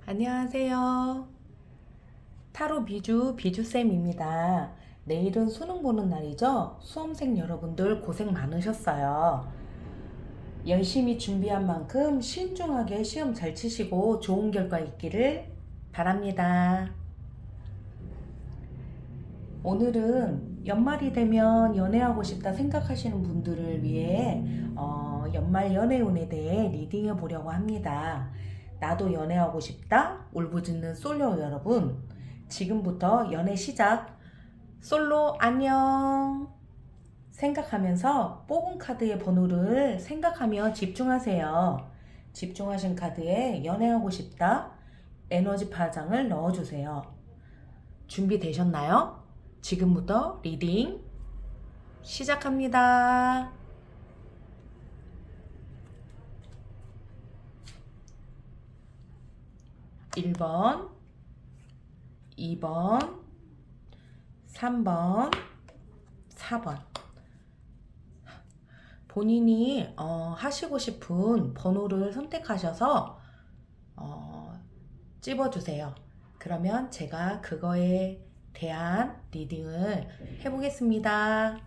안녕하세요. 타로 비주쌤입니다. 내일은 수능 보는 날이죠? 수험생 여러분들 고생 많으셨어요. 열심히 준비한 만큼 신중하게 시험 잘 치시고 좋은 결과 있기를 바랍니다. 오늘은 연말이 되면 연애하고 싶다 생각하시는 분들을 위해 연말 연애운에 대해 리딩해 보려고 합니다. 나도 연애하고 싶다 울부짖는 솔로 여러분, 지금부터 연애 시작. 솔로 안녕 생각하면서 뽑은 카드의 번호를 생각하며 집중하세요. 집중하신 카드에 연애하고 싶다 에너지 파장을 넣어주세요. 준비되셨나요? 지금부터 리딩 시작합니다. 1번, 2번, 3번, 4번. 본인이 하시고 싶은 번호를 선택하셔서 찝어주세요. 그러면 제가 그거에 대한 리딩을 해보겠습니다.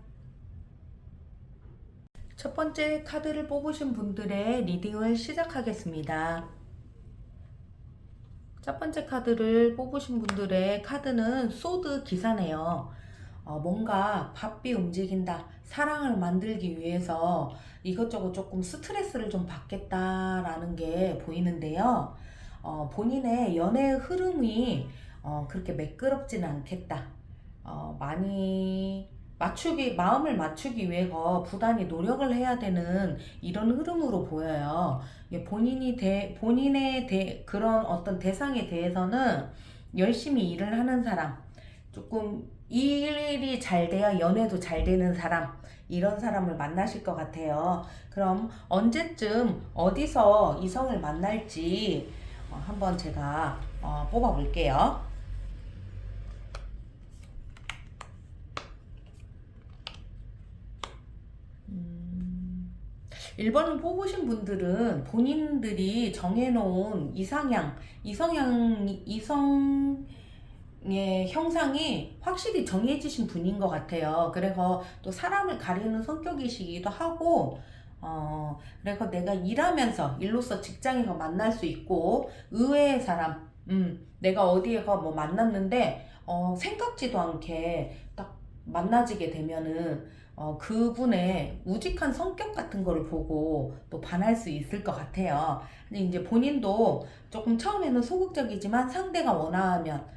첫 번째 카드를 뽑으신 분들의 리딩을 시작하겠습니다. 첫 번째 카드를 뽑으신 분들의 카드는 소드 기사네요. 뭔가 바삐 움직인다, 사랑을 만들기 위해서 이것저것 조금 스트레스를 좀 받겠다라는 게 보이는데요. 본인의 연애의 흐름이 그렇게 매끄럽지는 않겠다. 많이 마음을 맞추기 위해서 부단히 노력을 해야 되는 이런 흐름으로 보여요. 그런 어떤 대상에 대해서는 열심히 일을 하는 사람, 조금 일이 잘 돼야 연애도 잘 되는 사람, 이런 사람을 만나실 것 같아요. 그럼 언제쯤 어디서 이성을 만날지 한번 제가 뽑아 볼게요. 1번을 뽑으신 분들은 본인들이 정해놓은 이성의 형상이 확실히 정해지신 분인 것 같아요. 그래서 또 사람을 가리는 성격이시기도 하고, 그래서 내가 일로서 직장에서 만날 수 있고, 의외의 사람, 내가 어디에서 뭐 만났는데, 생각지도 않게 딱 만나지게 되면은, 그분의 우직한 성격 같은 거를 보고 또 반할 수 있을 것 같아요. 근데 이제 본인도 조금 처음에는 소극적이지만 상대가 원하면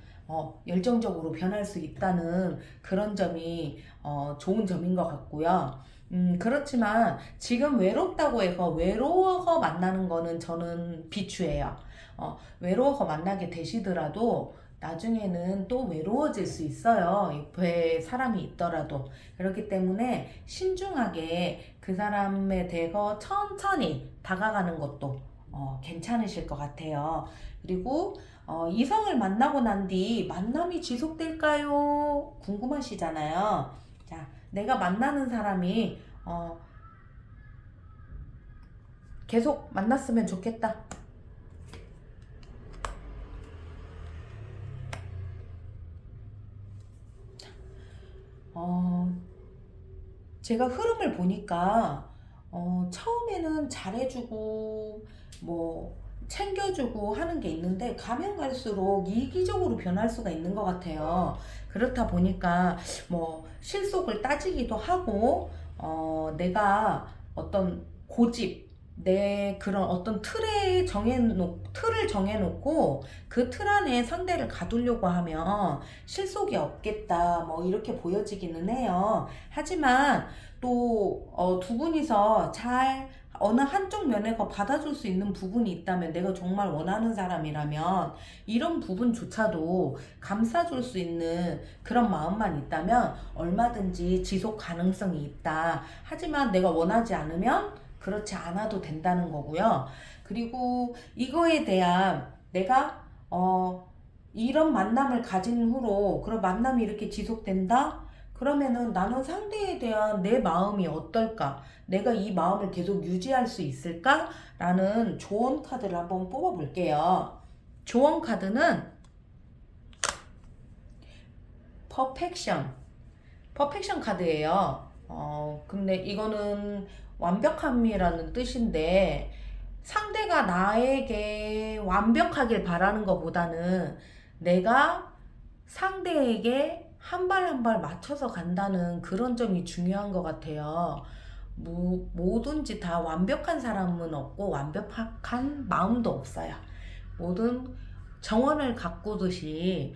열정적으로 변할 수 있다는 그런 점이 좋은 점인 것 같고요. 그렇지만 지금 외롭다고 해서 외로워서 만나는 거는 저는 비추해요. 외로워서 만나게 되시더라도 나중에는 또 외로워질 수 있어요. 옆에 사람이 있더라도. 그렇기 때문에 신중하게 그 사람에 대해서 천천히 다가가는 것도 괜찮으실 것 같아요. 그리고 이성을 만나고 난 뒤 만남이 지속될까요? 궁금하시잖아요. 자, 내가 만나는 사람이 계속 만났으면 좋겠다. 제가 흐름을 보니까 처음에는 잘해주고 뭐 챙겨주고 하는 게 있는데 가면 갈수록 이기적으로 변할 수가 있는 것 같아요. 그렇다 보니까 뭐 실속을 따지기도 하고 내가 어떤 고집, 내 그런 어떤 틀을 정해놓고 그 틀 안에 상대를 가두려고 하면 실속이 없겠다, 뭐 이렇게 보여지기는 해요. 하지만 또 두 분이서 잘 어느 한쪽 면에서 받아줄 수 있는 부분이 있다면, 내가 정말 원하는 사람이라면 이런 부분조차도 감싸줄 수 있는 그런 마음만 있다면 얼마든지 지속 가능성이 있다. 하지만 내가 원하지 않으면 그렇지 않아도 된다는 거고요. 그리고 이거에 대한 내가 이런 만남을 가진 후로 그런 만남이 이렇게 지속된다? 그러면은 나는 상대에 대한 내 마음이 어떨까? 내가 이 마음을 계속 유지할 수 있을까? 라는 조언 카드를 한번 뽑아 볼게요. 조언 카드는 퍼펙션 카드예요. 근데 이거는 완벽함이라는 뜻인데, 상대가 나에게 완벽하길 바라는 것보다는 내가 상대에게 한 발 한 발 맞춰서 간다는 그런 점이 중요한 것 같아요. 뭐든지 다 완벽한 사람은 없고 완벽한 마음도 없어요. 모든 정원을 가꾸듯이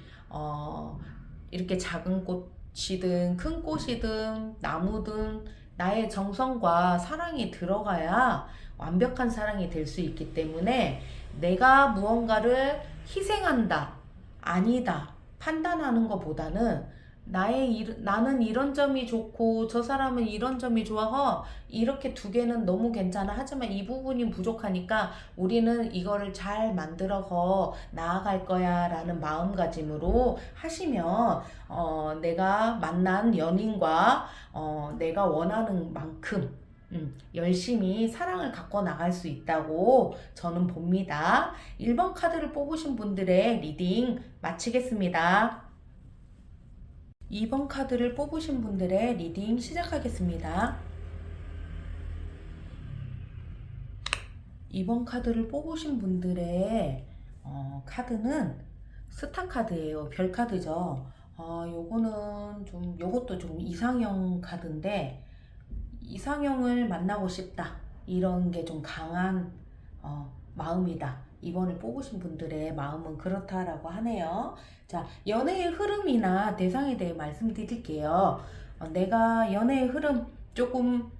이렇게 작은 꽃이든 큰 꽃이든 나무든 나의 정성과 사랑이 들어가야 완벽한 사랑이 될 수 있기 때문에, 내가 무언가를 희생한다, 아니다 판단하는 것보다는 나는 이런 점이 좋고 저 사람은 이런 점이 좋아서 이렇게 두 개는 너무 괜찮아. 하지만 이 부분이 부족하니까 우리는 이거를 잘 만들어서 나아갈 거야 라는 마음가짐으로 하시면 내가 만난 연인과 내가 원하는 만큼 열심히 사랑을 갖고 나갈 수 있다고 저는 봅니다. 1번 카드를 뽑으신 분들의 리딩 마치겠습니다. 2번 카드를 뽑으신 분들의 리딩 시작하겠습니다. 2번 카드를 뽑으신 분들의 카드는 스타 카드예요. 별 카드죠. 요것도 좀 이상형 카드인데, 이상형을 만나고 싶다, 이런 게 좀 강한 마음이다. 2번을 뽑으신 분들의 마음은 그렇다라고 하네요. 자, 연애의 흐름이나 대상에 대해 말씀드릴게요. 내가 연애의 흐름 조금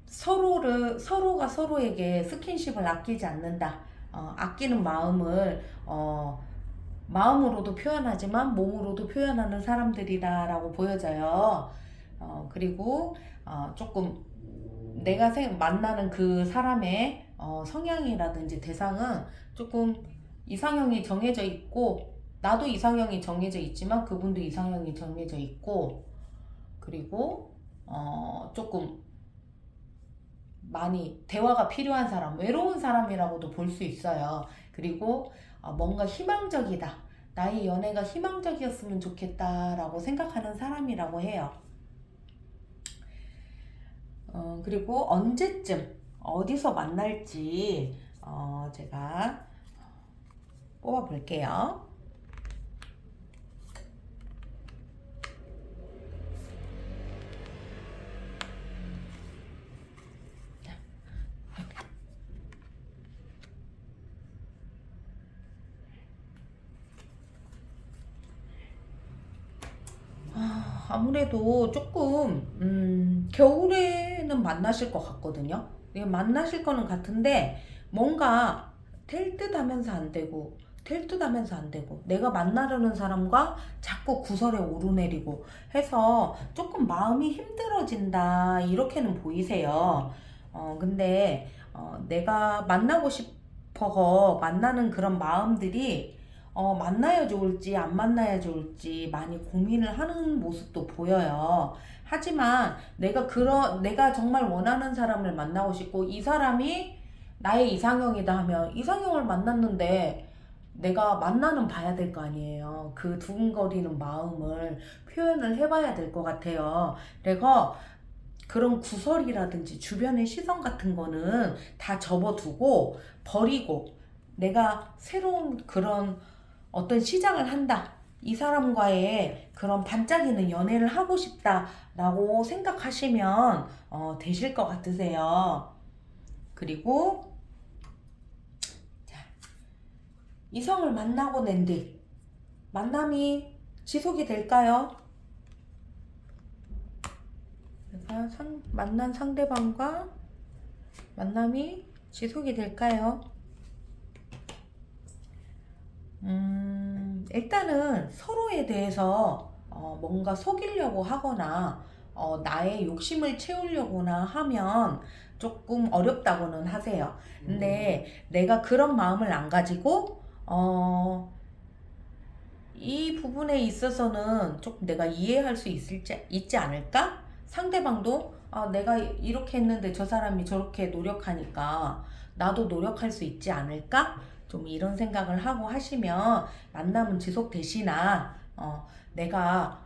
서로가 서로에게 스킨십을 아끼지 않는다. 아끼는 마음을 마음으로도 표현하지만 몸으로도 표현하는 사람들이다라고 보여져요. 그리고 조금 내가 만나는 그 사람의 성향이라든지 대상은 조금 이상형이 정해져 있고, 나도 이상형이 정해져 있지만 그분도 이상형이 정해져 있고, 그리고 조금 많이 대화가 필요한 사람, 외로운 사람이라고도 볼 수 있어요. 그리고 뭔가 희망적이다, 나의 연애가 희망적이었으면 좋겠다라고 생각하는 사람이라고 해요. 그리고 언제쯤 어디서 만날지 제가 뽑아 볼게요. 아무래도 조금 겨울에는 만나실 것 같거든요. 만나실 거는 같은데, 뭔가 될 듯 하면서 안 되고 될 듯 하면서 안 되고, 내가 만나려는 사람과 자꾸 구설에 오르내리고 해서 조금 마음이 힘들어진다, 이렇게는 보이세요. 근데 내가 만나고 싶어서 만나는 그런 마음들이 만나야 좋을지 안 만나야 좋을지 많이 고민을 하는 모습도 보여요. 하지만 내가 정말 원하는 사람을 만나고 싶고, 이 사람이 나의 이상형이다 하면, 이상형을 만났는데 내가 만나는 봐야 될 거 아니에요. 그 두근거리는 마음을 표현을 해봐야 될 것 같아요. 그래서 그런 구설이라든지 주변의 시선 같은 거는 다 접어두고 버리고, 내가 새로운 그런 어떤 시작을 한다, 이 사람과의 그런 반짝이는 연애를 하고 싶다라고 생각하시면 되실 것 같으세요. 그리고 자, 이성을 만나고 난 뒤 만남이 지속이 될까요? 내가 만난 상대방과 만남이 지속이 될까요? 일단은 서로에 대해서 뭔가 속이려고 하거나 나의 욕심을 채우려고나 하면 조금 어렵다고는 하세요. 근데 내가 그런 마음을 안 가지고 이 부분에 있어서는 조금 내가 이해할 수 있지 않을까? 상대방도 내가 이렇게 했는데 저 사람이 저렇게 노력하니까 나도 노력할 수 있지 않을까? 좀 이런 생각을 하고 하시면 만남은 지속되시나 내가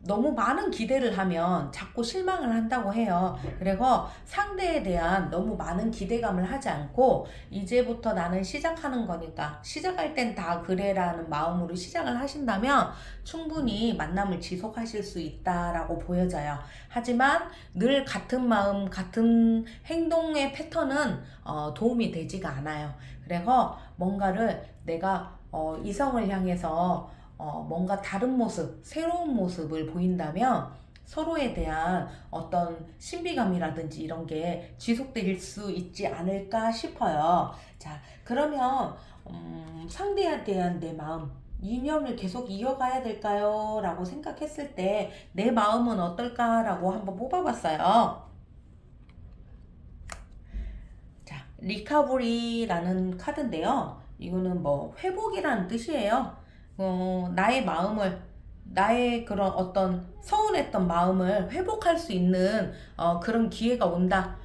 너무 많은 기대를 하면 자꾸 실망을 한다고 해요. 그래서 상대에 대한 너무 많은 기대감을 하지 않고 이제부터 나는 시작하는 거니까 시작할 땐 다 그래라는 마음으로 시작을 하신다면 충분히 만남을 지속하실 수 있다라고 보여져요. 하지만 늘 같은 마음, 같은 행동의 패턴은 도움이 되지가 않아요. 그래서 뭔가를 내가 이성을 향해서 뭔가 다른 모습, 새로운 모습을 보인다면 서로에 대한 어떤 신비감이라든지 이런 게 지속될 수 있지 않을까 싶어요. 자, 그러면 상대에 대한 내 마음, 인연을 계속 이어가야 될까요? 라고 생각했을 때 내 마음은 어떨까라고 한번 뽑아봤어요. 자, 리카버리라는 카드인데요. 이거는 뭐 회복이라는 뜻이에요. 나의 마음을 나의 그런 어떤 서운했던 마음을 회복할 수 있는 그런 기회가 온다.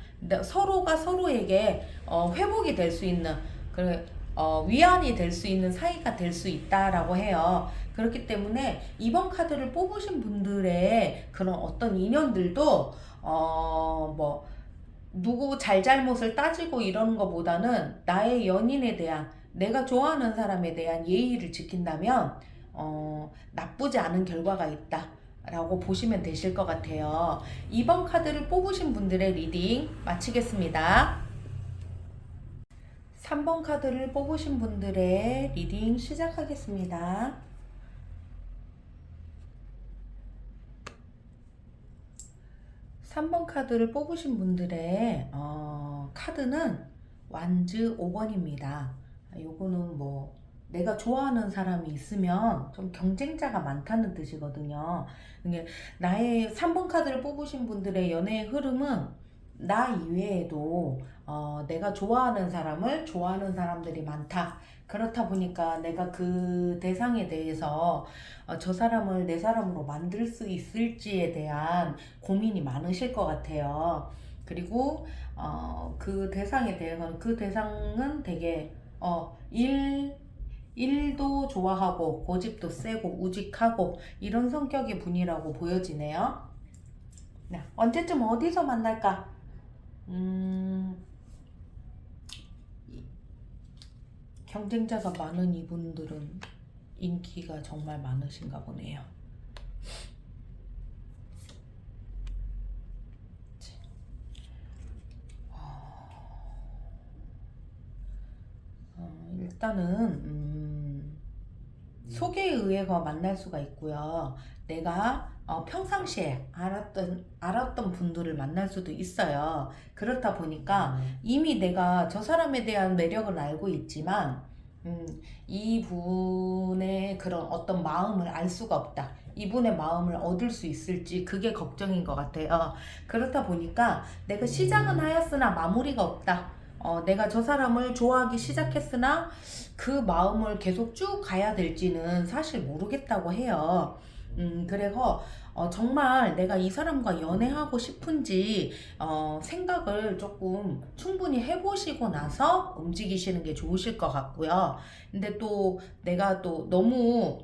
서로가 서로에게 회복이 될 수 있는 그 위안이 될 수 있는 사이가 될 수 있다라고 해요. 그렇기 때문에 이번 카드를 뽑으신 분들의 그런 어떤 인연들도 뭐 누구 잘잘못을 따지고 이러는 것보다는 나의 연인에 대한 내가 좋아하는 사람에 대한 예의를 지킨다면 나쁘지 않은 결과가 있다 라고 보시면 되실 것 같아요. 이번 카드를 뽑으신 분들의 리딩 마치겠습니다. 3번 카드를 뽑으신 분들의 리딩 시작하겠습니다. 3번 카드를 뽑으신 분들의 카드는 완즈 5번입니다. 요거는 뭐 내가 좋아하는 사람이 있으면 좀 경쟁자가 많다는 뜻이거든요. 이게 나의 3번 카드를 뽑으신 분들의 연애의 흐름은 나 이외에도 내가 좋아하는 사람을 좋아하는 사람들이 많다. 그렇다 보니까 내가 그 대상에 대해서 저 사람을 내 사람으로 만들 수 있을지에 대한 고민이 많으실 것 같아요. 그리고 그 대상에 대해서는 그 대상은 되게 일도 좋아하고 고집도 세고 우직하고 이런 성격의 분이라고 보여지네요. 네, 언제쯤 어디서 만날까? 경쟁자가 많은 이분들은 인기가 정말 많으신가 보네요. 일단은 소개에 의해서 만날 수가 있고요. 내가 평상시에 알았던 분들을 만날 수도 있어요. 그렇다 보니까 이미 내가 저 사람에 대한 매력을 알고 있지만 이분의 그런 어떤 마음을 알 수가 없다. 이분의 마음을 얻을 수 있을지 그게 걱정인 것 같아요. 그렇다 보니까 내가 시작은 하였으나 마무리가 없다. 내가 저 사람을 좋아하기 시작했으나 그 마음을 계속 쭉 가야 될지는 사실 모르겠다고 해요. 그래서 정말 내가 이 사람과 연애하고 싶은지 생각을 조금 충분히 해보시고 나서 움직이시는 게 좋으실 것 같고요. 근데 또 내가 또 너무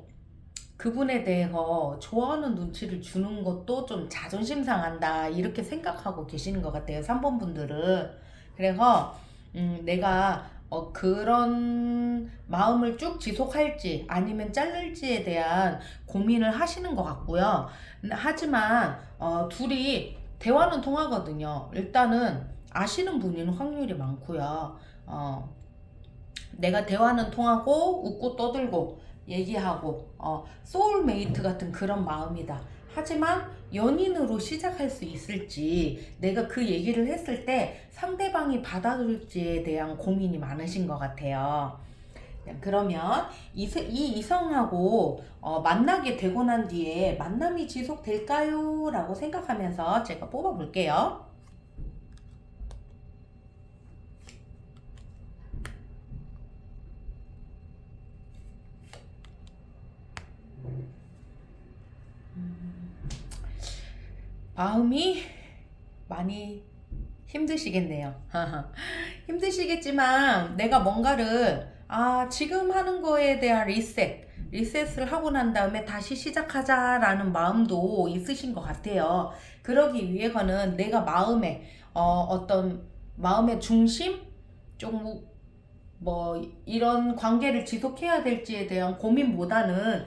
그분에 대해서 좋아하는 눈치를 주는 것도 좀 자존심 상한다 이렇게 생각하고 계시는 것 같아요. 3번 분들은. 그래서 내가 그런 마음을 쭉 지속할지 아니면 자를지에 대한 고민을 하시는 것 같고요. 하지만 둘이 대화는 통하거든요. 일단은 아시는 분인 확률이 많고요. 내가 대화는 통하고 웃고 떠들고 얘기하고 소울메이트 같은 그런 마음이다. 하지만 연인으로 시작할 수 있을지 내가 그 얘기를 했을 때 상대방이 받아줄지에 대한 고민이 많으신 것 같아요. 그러면 이 이성하고 만나게 되고 난 뒤에 만남이 지속될까요? 라고 생각하면서 제가 뽑아볼게요. 마음이 많이 힘드시겠네요. 힘드시겠지만 내가 뭔가를 지금 하는 거에 대한 리셋을 하고 난 다음에 다시 시작하자라는 마음도 있으신 것 같아요. 그러기 위해서는 내가 어떤 마음의 중심? 좀 뭐 이런 관계를 지속해야 될지에 대한 고민보다는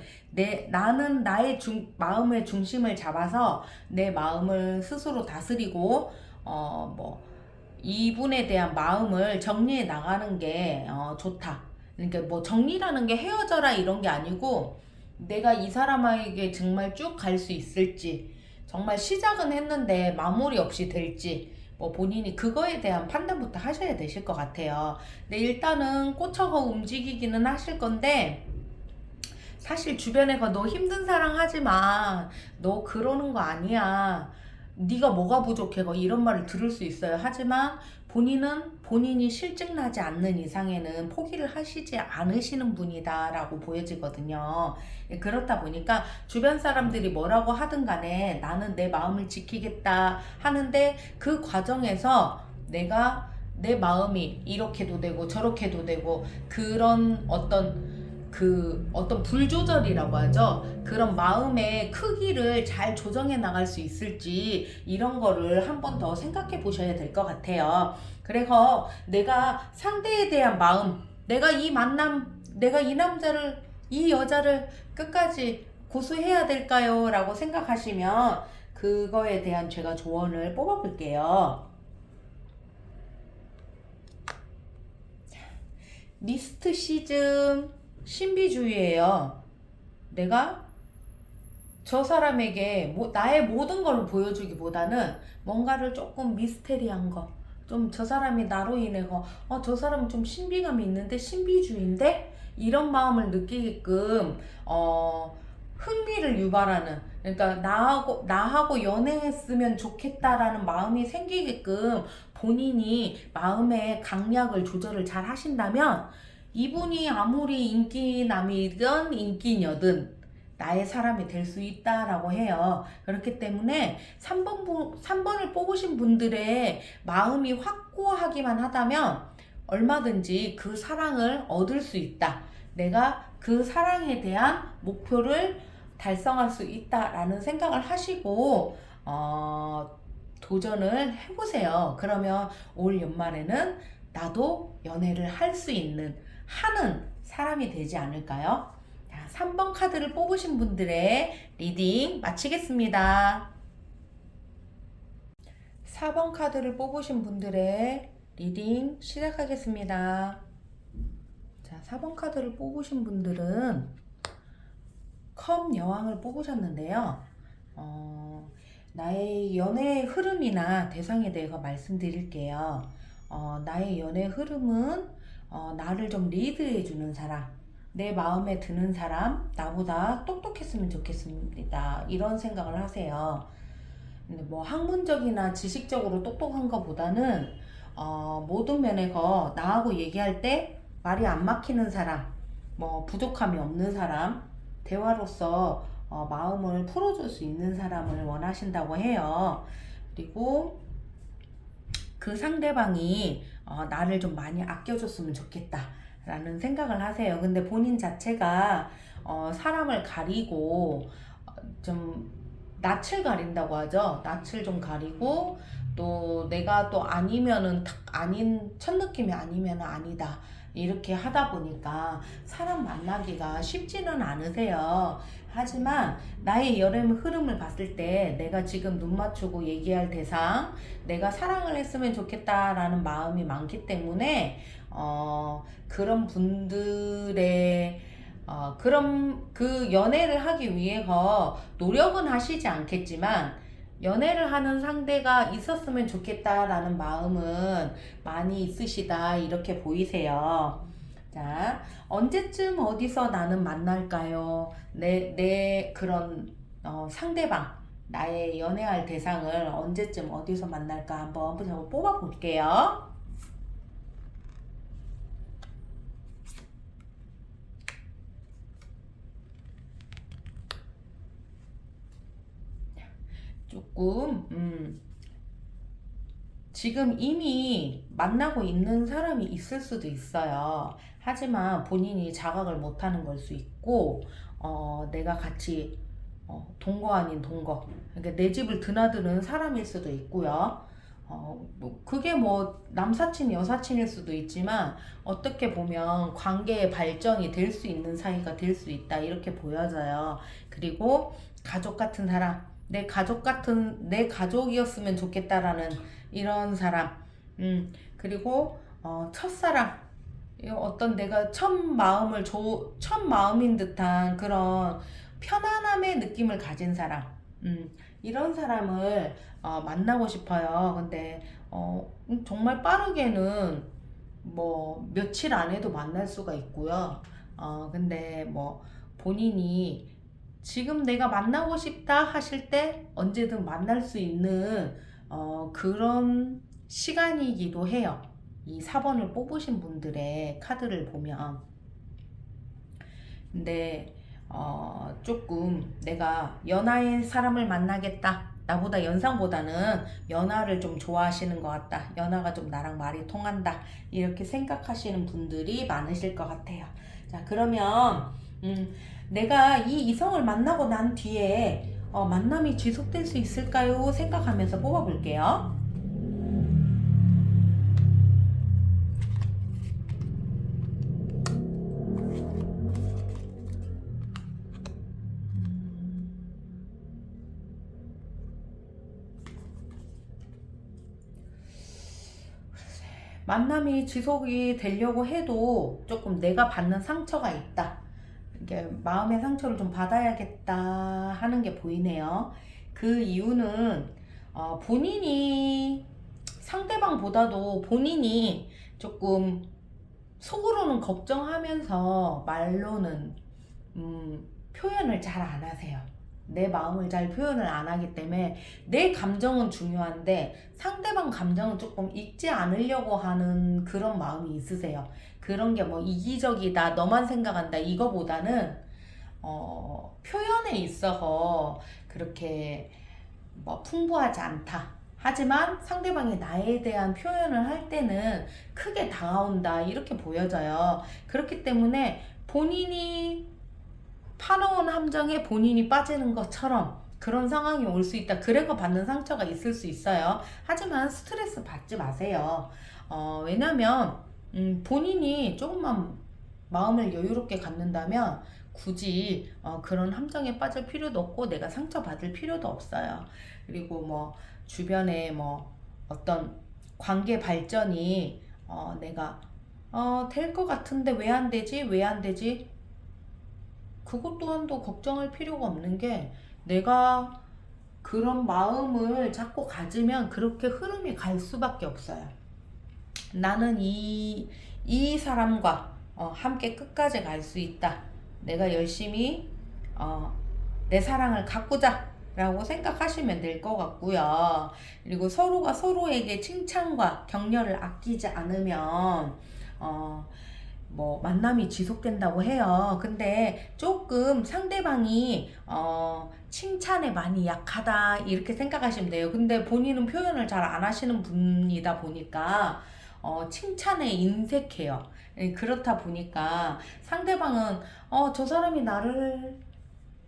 나는 나의 마음의 중심을 잡아서 내 마음을 스스로 다스리고 뭐 이분에 대한 마음을 정리해 나가는 게 좋다. 그러니까 뭐 정리라는 게 헤어져라 이런 게 아니고 내가 이 사람에게 정말 쭉 갈 수 있을지, 정말 시작은 했는데 마무리 없이 될지, 뭐 본인이 그거에 대한 판단부터 하셔야 되실 것 같아요. 근데 일단은 꽂혀서 움직이기는 하실 건데, 사실 주변에서 너 힘든 사랑 하지 마. 너 그러는 거 아니야. 네가 뭐가 부족해. 이런 말을 들을 수 있어요. 하지만 본인은 본인이 실증나지 않는 이상에는 포기를 하시지 않으시는 분이다라고 보여지거든요. 그렇다 보니까 주변 사람들이 뭐라고 하든 간에 나는 내 마음을 지키겠다 하는데 그 과정에서 내가 내 마음이 이렇게도 되고 저렇게도 되고 그런 어떤 불조절이라고 하죠. 그런 마음의 크기를 잘 조정해 나갈 수 있을지 이런 거를 한 번 더 생각해 보셔야 될 것 같아요. 그래서 내가 상대에 대한 마음, 내가 이 여자를 끝까지 고수해야 될까요? 라고 생각하시면 그거에 대한 제가 조언을 뽑아볼게요. 미스트시즘 신비주의예요. 내가 저 사람에게 나의 모든 걸 보여주기보다는 뭔가를 조금 미스테리한 거, 좀 저 사람이 나로 인해서 저 사람은 좀 신비감이 있는데 신비주의인데 이런 마음을 느끼게끔 흥미를 유발하는, 그러니까 나하고 연애했으면 좋겠다라는 마음이 생기게끔 본인이 마음의 강약을 조절을 잘 하신다면 이분이 아무리 인기남이든 인기녀든 나의 사람이 될 수 있다라고 해요. 그렇기 때문에 3번을 뽑으신 분들의 마음이 확고하기만 하다면 얼마든지 그 사랑을 얻을 수 있다. 내가 그 사랑에 대한 목표를 달성할 수 있다라는 생각을 하시고 도전을 해보세요. 그러면 올 연말에는 나도 연애를 하는 사람이 되지 않을까요? 3번 카드를 뽑으신 분들의 리딩 마치겠습니다. 4번 카드를 뽑으신 분들의 리딩 시작하겠습니다. 자, 4번 카드를 뽑으신 분들은 컵 여왕을 뽑으셨는데요. 나의 연애의 흐름이나 대상에 대해서 말씀드릴게요. 나의 연애 흐름은 나를 좀 리드해주는 사람, 내 마음에 드는 사람, 나보다 똑똑했으면 좋겠습니다. 이런 생각을 하세요. 근데 뭐 학문적이나 지식적으로 똑똑한 것보다는 모든 면에서 나하고 얘기할 때 말이 안 막히는 사람, 뭐 부족함이 없는 사람, 대화로서 마음을 풀어줄 수 있는 사람을 원하신다고 해요. 그리고 그 상대방이 나를 좀 많이 아껴줬으면 좋겠다 라는 생각을 하세요. 근데 본인 자체가 사람을 가리고 좀 낯을 가린다고 하죠. 낯을 좀 가리고 또 내가 또 아니면은 아닌 첫 느낌이 아니면 아니다 이렇게 하다 보니까 사람 만나기가 쉽지는 않으세요. 하지만 나의 여름 흐름을 봤을 때 내가 지금 눈 맞추고 얘기할 대상, 내가 사랑을 했으면 좋겠다라는 마음이 많기 때문에 그런 분들의 그럼 그 연애를 하기 위해서 노력은 하시지 않겠지만 연애를 하는 상대가 있었으면 좋겠다라는 마음은 많이 있으시다 이렇게 보이세요. 자, 언제쯤 어디서 나는 만날까요? 내 그런 상대방, 나의 연애할 대상을 언제쯤 어디서 만날까 한번 뽑아 볼게요. 조금 지금 이미 만나고 있는 사람이 있을 수도 있어요. 하지만 본인이 자각을 못하는 걸 수 있고, 내가 같이 동거 아닌 동거, 그러니까 내 집을 드나드는 사람일 수도 있고요. 뭐 그게 뭐 남사친 여사친일 수도 있지만 어떻게 보면 관계의 발전이 될 수 있는 사이가 될 수 있다 이렇게 보여져요. 그리고 가족 같은 사람, 내 가족이었으면 좋겠다라는 이런 사람, 그리고 첫사랑, 어떤 내가 첫 마음인 듯한 그런 편안함의 느낌을 가진 사람, 이런 사람을 만나고 싶어요. 근데 정말 빠르게는 뭐 며칠 안에도 만날 수가 있고요. 근데 뭐 본인이 지금 내가 만나고 싶다 하실 때 언제든 만날 수 있는 그런 시간이기도 해요. 이 4번을 뽑으신 분들의 카드를 보면. 근데 조금 내가 연하의 사람을 만나겠다. 나보다 연상보다는 연하를 좀 좋아하시는 것 같다. 연하가 좀 나랑 말이 통한다. 이렇게 생각하시는 분들이 많으실 것 같아요. 자, 그러면 내가 이 이성을 만나고 난 뒤에 만남이 지속될 수 있을까요? 생각하면서 뽑아볼게요. 만남이 지속이 되려고 해도 조금 내가 받는 상처가 있다. 이게 마음의 상처를 좀 받아야겠다 하는 게 보이네요. 그 이유는 본인이 상대방보다도 본인이 조금 속으로는 걱정하면서 말로는 표현을 잘 안 하세요. 내 마음을 잘 표현을 안 하기 때문에 내 감정은 중요한데 상대방 감정은 조금 읽지 않으려고 하는 그런 마음이 있으세요. 그런 게 뭐 이기적이다, 너만 생각한다 이거보다는 표현에 있어서 그렇게 뭐 풍부하지 않다. 하지만 상대방이 나에 대한 표현을 할 때는 크게 다가온다 이렇게 보여져요. 그렇기 때문에 본인이 파놓은 함정에 본인이 빠지는 것처럼 그런 상황이 올 수 있다. 그래서 받는 상처가 있을 수 있어요. 하지만 스트레스 받지 마세요. 왜냐면 본인이 조금만 마음을 여유롭게 갖는다면 굳이 그런 함정에 빠질 필요도 없고 내가 상처받을 필요도 없어요. 그리고 뭐 주변에 뭐 어떤 관계 발전이 내가 될 것 같은데 왜 안 되지? 왜 안 되지? 그것 또한도 걱정할 필요가 없는 게 내가 그런 마음을 자꾸 가지면 그렇게 흐름이 갈 수밖에 없어요. 나는 이 사람과 함께 끝까지 갈 수 있다. 내가 열심히 내 사랑을 가꾸자 라고 생각하시면 될 것 같고요. 그리고 서로가 서로에게 칭찬과 격려를 아끼지 않으면 뭐 만남이 지속된다고 해요. 근데 조금 상대방이 칭찬에 많이 약하다 이렇게 생각하시면 돼요. 근데 본인은 표현을 잘 안 하시는 분이다 보니까 칭찬에 인색해요. 그렇다 보니까 상대방은 저 사람이 나를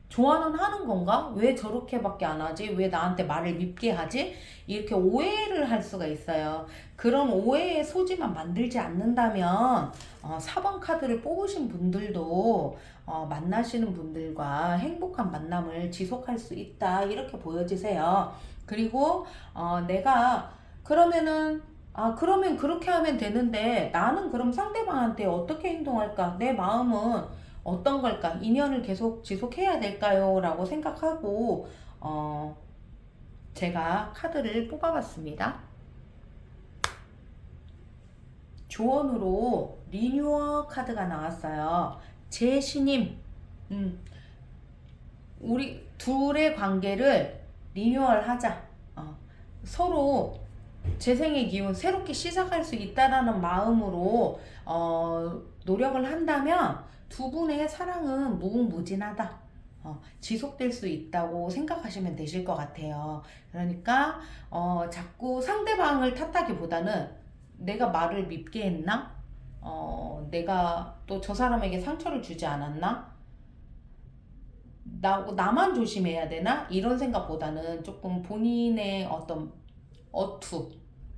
좋아는 하는 건가? 왜 저렇게밖에 안 하지? 왜 나한테 말을 밉게 하지? 이렇게 오해를 할 수가 있어요. 그런 오해의 소지만 만들지 않는다면 4번 카드를 뽑으신 분들도 만나시는 분들과 행복한 만남을 지속할 수 있다. 이렇게 보여지세요. 그리고 내가 그러면 그렇게 하면 되는데 나는 그럼 상대방한테 어떻게 행동할까? 내 마음은 어떤 걸까? 인연을 계속 지속해야 될까요? 라고 생각하고 제가 카드를 뽑아봤습니다. 조언으로 리뉴어 카드가 나왔어요. 재신임. 우리 둘의 관계를 리뉴얼 하자. 서로 재생의 기운, 새롭게 시작할 수 있다라는 마음으로 노력을 한다면 두 분의 사랑은 무궁무진하다. 지속될 수 있다고 생각하시면 되실 것 같아요. 그러니까 자꾸 상대방을 탓하기보다는 내가 말을 밉게 했나? 내가 또 저 사람에게 상처를 주지 않았나? 나만 조심해야 되나? 이런 생각보다는 조금 본인의 어떤 어투,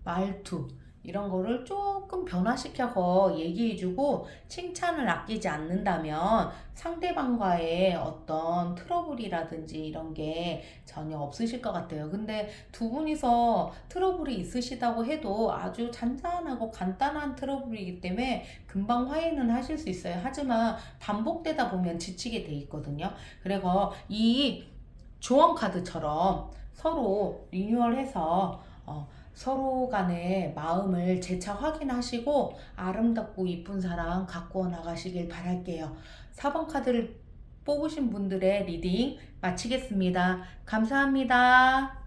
말투 이런 거를 조금 변화시켜서 얘기해주고 칭찬을 아끼지 않는다면 상대방과의 어떤 트러블이라든지 이런 게 전혀 없으실 것 같아요. 근데 두 분이서 트러블이 있으시다고 해도 아주 잔잔하고 간단한 트러블이기 때문에 금방 화해는 하실 수 있어요. 하지만 반복되다 보면 지치게 돼 있거든요. 그래서 이 조언 카드처럼 서로 리뉴얼해서 서로 간의 마음을 재차 확인하시고 아름답고 이쁜 사랑 가꾸어 나가시길 바랄게요. 4번 카드를 뽑으신 분들의 리딩 마치겠습니다. 감사합니다.